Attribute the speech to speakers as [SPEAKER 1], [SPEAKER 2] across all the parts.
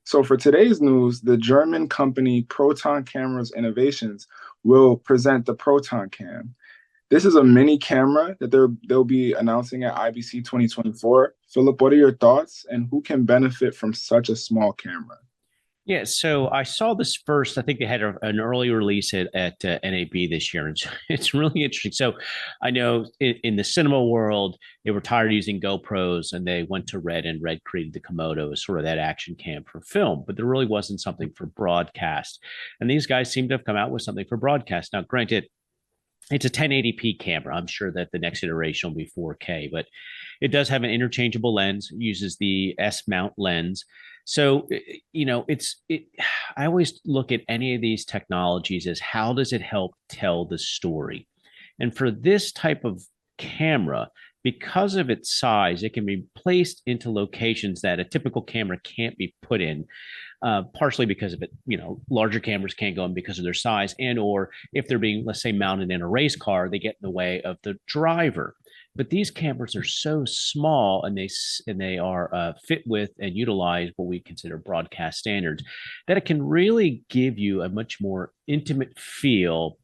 [SPEAKER 1] So for today's news, the German company Proton Cameras Innovations will present the Proton Cam. This is a mini camera that they'll be announcing at IBC 2024. Philip, what are your thoughts, and who can benefit from such a small camera?
[SPEAKER 2] Yeah, so I saw this first. I think they had an early release at NAB this year, and so it's really interesting. So I know in the cinema world, they were tired of using GoPros, and they went to Red, and Red created the Komodo as sort of that action cam for film, but there really wasn't something for broadcast. And these guys seem to have come out with something for broadcast. Now, granted, it's a 1080p camera. I'm sure that the next iteration will be 4K, but it does have an interchangeable lens, uses the S mount lens. So, I always look at any of these technologies as how does it help tell the story? And for this type of camera, because of its size, it can be placed into locations that a typical camera can't be put in, partially because of it. Larger cameras can't go in because of their size, and or if they're being, let's say, mounted in a race car, they get in the way of the driver. But these cameras are so small, and they are fit with and utilize what we consider broadcast standards, that it can really give you a much more intimate feel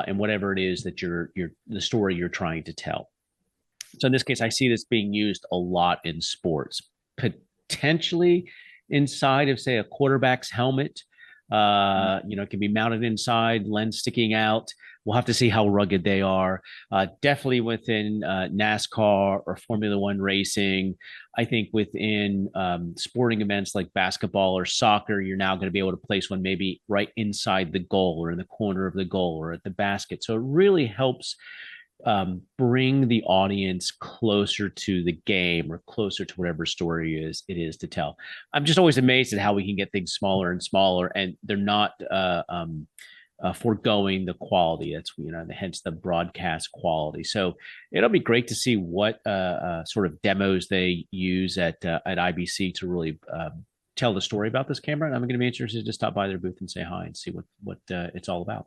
[SPEAKER 2] in whatever it is that you're the story you're trying to tell. So in this case, I see this being used a lot in sports, potentially inside of, say, a quarterback's helmet. It can be mounted inside, lens sticking out. We'll have to see how rugged they are. Definitely within NASCAR or Formula One racing. I think within sporting events like basketball or soccer, you're now going to be able to place one maybe right inside the goal or in the corner of the goal or at the basket. So it really helps bring the audience closer to the game or closer to whatever story it is to tell. I'm just always amazed at how we can get things smaller and smaller, and they're not foregoing the quality. That's hence the broadcast quality. So it'll be great to see what sort of demos they use at IBC to really tell the story about this camera. And I'm going to be interested to stop by their booth and say hi and see what it's all about.